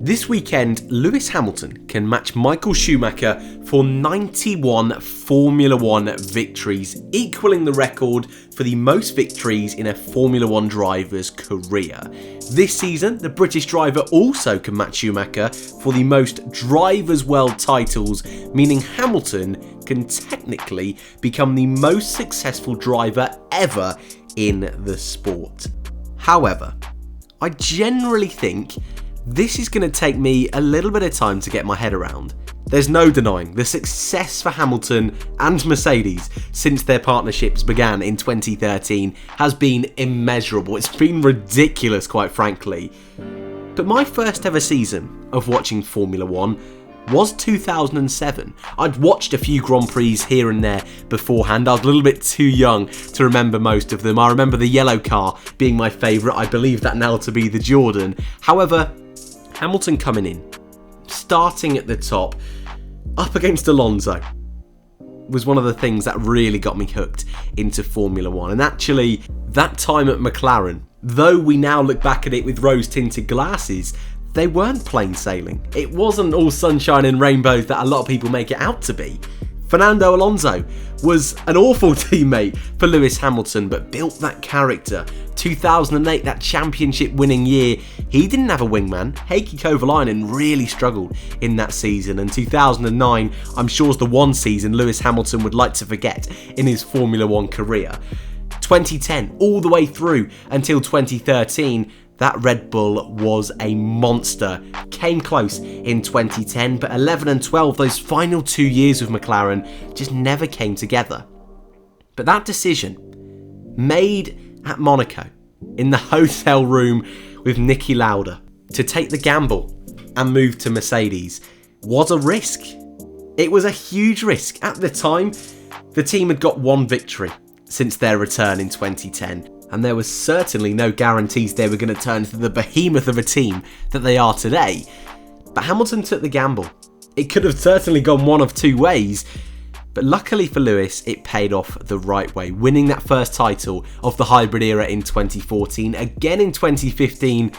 This weekend, Lewis Hamilton can match Michael Schumacher for 91 Formula One victories, equaling the record for the most victories in a Formula One driver's career. This season, the British driver also can match Schumacher for the most Drivers' World titles, meaning Hamilton can technically become the most successful driver ever in the sport. However, I generally think this is going to take me a little bit of time to get my head around. There's no denying the success for Hamilton and Mercedes since their partnerships began in 2013 has been immeasurable. It's been ridiculous, quite frankly. But my first ever season of watching Formula One was 2007. I'd watched a few Grand Prix here and there beforehand. I was a little bit too young to remember most of them. I remember the yellow car being my favourite. I believe that now to be the Jordan. However, Hamilton coming in, starting at the top, up against Alonso, was one of the things that really got me hooked into Formula One. And actually, that time at McLaren, though we now look back at it with rose-tinted glasses, they weren't plain sailing. It wasn't all sunshine and rainbows that a lot of people make it out to be. Fernando Alonso was an awful teammate for Lewis Hamilton, but built that character. 2008, that championship winning year, he didn't have a wingman. Heikki Kovalainen really struggled in that season, and 2009, I'm sure, is the one season Lewis Hamilton would like to forget in his Formula One career. 2010, all the way through until 2013, that Red Bull was a monster. Came close in 2010, but 11 and 12, those final 2 years with McLaren, just never came together. But that decision, made at Monaco, in the hotel room with Niki Lauda, to take the gamble and move to Mercedes, was a risk. It was a huge risk. At the time, the team had got one victory since their return in 2010. And there was certainly no guarantees they were going to turn to the behemoth of a team that they are today. But Hamilton took the gamble. It could have certainly gone one of two ways, but luckily for Lewis, it paid off the right way, winning that first title of the hybrid era in 2014, again in 2015.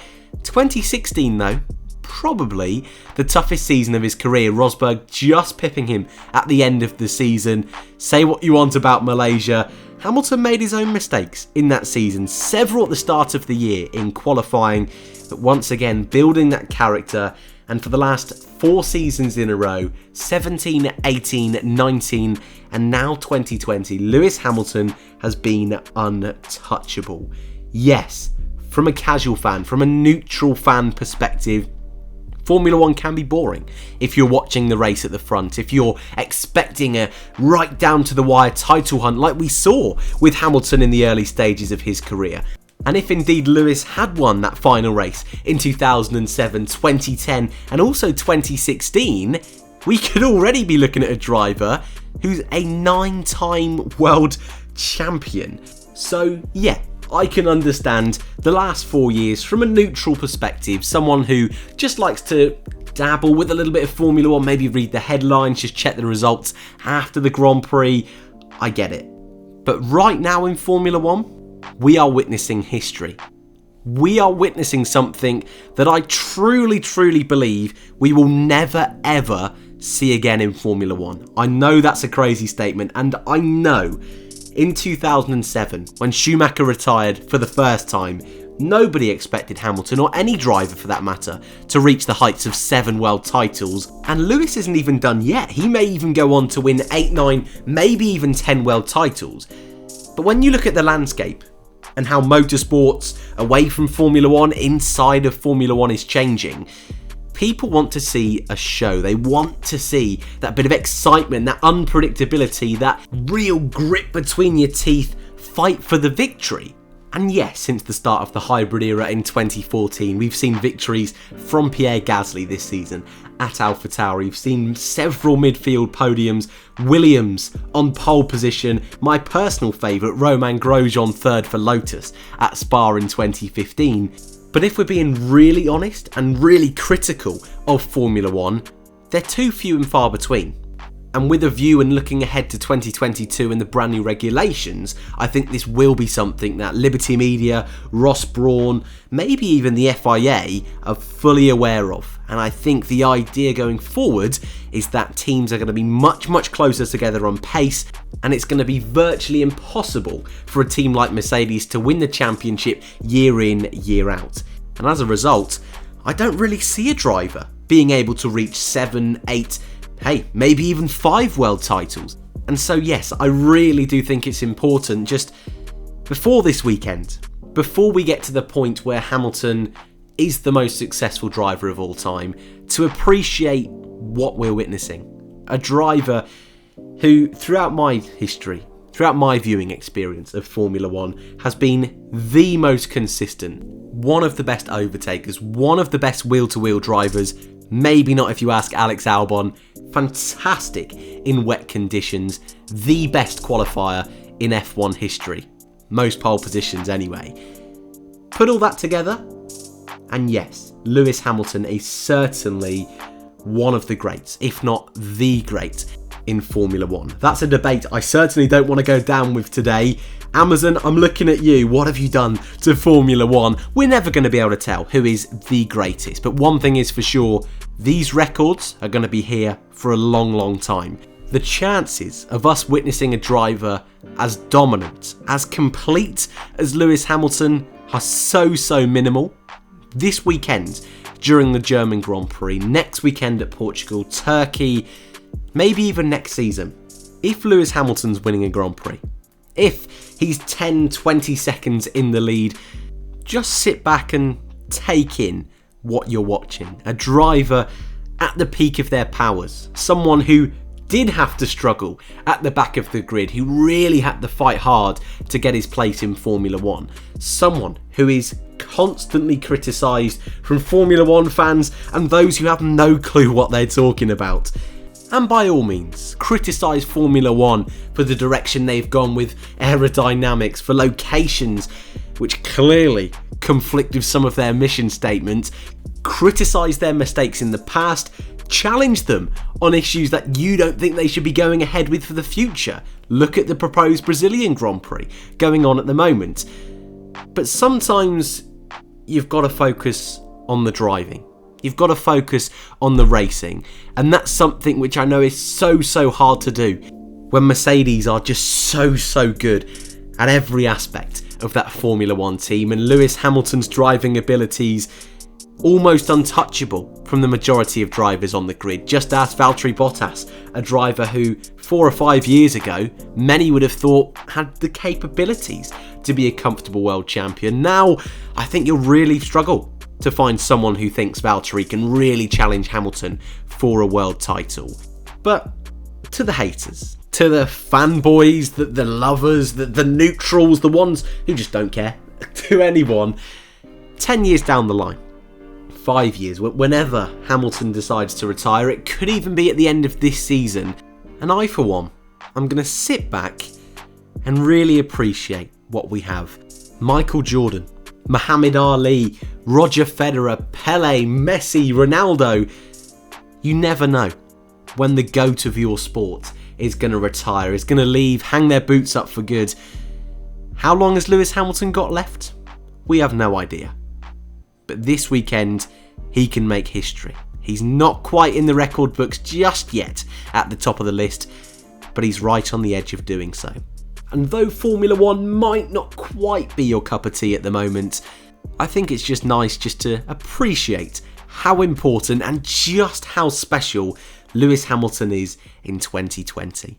2016 though, probably the toughest season of his career. Rosberg just pipping him at the end of the season. Say what you want about Malaysia, Hamilton made his own mistakes in that season, several at the start of the year in qualifying, but once again building that character, and for the last 4 seasons in a row, 17, 18, 19 and now 2020, Lewis Hamilton has been untouchable. Yes, from a casual fan, from a neutral fan perspective, Formula One can be boring if you're watching the race at the front, if you're expecting a right down to the wire title hunt like we saw with Hamilton in the early stages of his career. And if indeed Lewis had won that final race in 2007, 2010 and also 2016, we could already be looking at a driver who's a 9-time world champion. So yeah, I can understand the last 4 years from a neutral perspective, someone who just likes to dabble with a little bit of Formula One, maybe read the headlines, just check the results after the Grand Prix. I get it. But right now in Formula One, we are witnessing history. We are witnessing something that I truly, truly believe we will never, ever see again in Formula One. I know that's a crazy statement, and I know in 2007, when Schumacher retired for the first time, nobody expected Hamilton, or any driver for that matter, to reach the heights of 7 world titles. And Lewis isn't even done yet. He may even go on to win 8, 9, maybe even 10 world titles. But when you look at the landscape and how motorsports away from Formula One, inside of Formula One is changing, people want to see a show. They want to see that bit of excitement, that unpredictability, that real grit between your teeth, fight for the victory. And yes, since the start of the hybrid era in 2014, we've seen victories from Pierre Gasly this season at AlphaTauri. We've seen several midfield podiums, Williams on pole position, my personal favourite, Romain Grosjean third for Lotus at Spa in 2015. But if we're being really honest and really critical of Formula One, they're too few and far between. And with a view and looking ahead to 2022 and the brand new regulations, I think this will be something that Liberty Media, Ross Brawn, maybe even the FIA are fully aware of. And I think the idea going forward is that teams are going to be much, much closer together on pace, and it's going to be virtually impossible for a team like Mercedes to win the championship year in, year out. And as a result, I don't really see a driver being able to reach 7, 8, maybe even 5 world titles. And so yes, I really do think it's important just before this weekend, before we get to the point where Hamilton is the most successful driver of all time, to appreciate what we're witnessing. A driver who, throughout my history, throughout my viewing experience of Formula One, has been the most consistent, one of the best overtakers, one of the best wheel-to-wheel drivers, maybe not if you ask Alex Albon, fantastic in wet conditions, the best qualifier in F1 history. Most pole positions anyway. Put all that together, and yes, Lewis Hamilton is certainly one of the greats, if not the great, in Formula One. That's a debate I certainly don't want to go down with today. Amazon, I'm looking at you. What have you done to Formula One? We're never going to be able to tell who is the greatest, but one thing is for sure, these records are going to be here for a long, long time. The chances of us witnessing a driver as dominant, as complete as Lewis Hamilton are so minimal. This weekend, during the German Grand Prix, next weekend at Portugal, Turkey, maybe even next season, if Lewis Hamilton's winning a Grand Prix, if he's 10, 20 seconds in the lead, just sit back and take in what you're watching. A driver at the peak of their powers, someone who did have to struggle at the back of the grid, who really had to fight hard to get his place in Formula One, someone who is constantly criticised from Formula One fans and those who have no clue what they're talking about. And by all means, criticise Formula One for the direction they've gone with aerodynamics, for locations which clearly conflict with some of their mission statements, criticise their mistakes in the past, challenge them on issues that you don't think they should be going ahead with for the future. Look at the proposed Brazilian Grand Prix going on at the moment. But sometimes you've got to focus on the driving. You've got to focus on the racing. And that's something which I know is so hard to do when Mercedes are just so good at every aspect of that Formula One team, and Lewis Hamilton's driving abilities almost untouchable from the majority of drivers on the grid. Just ask Valtteri Bottas, a driver who 4 or 5 years ago many would have thought had the capabilities to be a comfortable world champion. Now I think you'll really struggle to find someone who thinks Valtteri can really challenge Hamilton for a world title. But to the haters, to the fanboys, the lovers, the neutrals, the ones who just don't care, to anyone, 10 years down the line, 5 years, whenever Hamilton decides to retire, it could even be at the end of this season, and I for one, I'm going to sit back and really appreciate what we have. Michael Jordan, Muhammad Ali, Roger Federer, Pele, Messi, Ronaldo. You never know when the GOAT of your sport is going to retire, is going to leave, hang their boots up for good. How long has Lewis Hamilton got left? We have no idea. But this weekend, he can make history. He's not quite in the record books just yet at the top of the list, but he's right on the edge of doing so. And though Formula One might not quite be your cup of tea at the moment, I think it's just nice just to appreciate how important and just how special Lewis Hamilton is in 2020.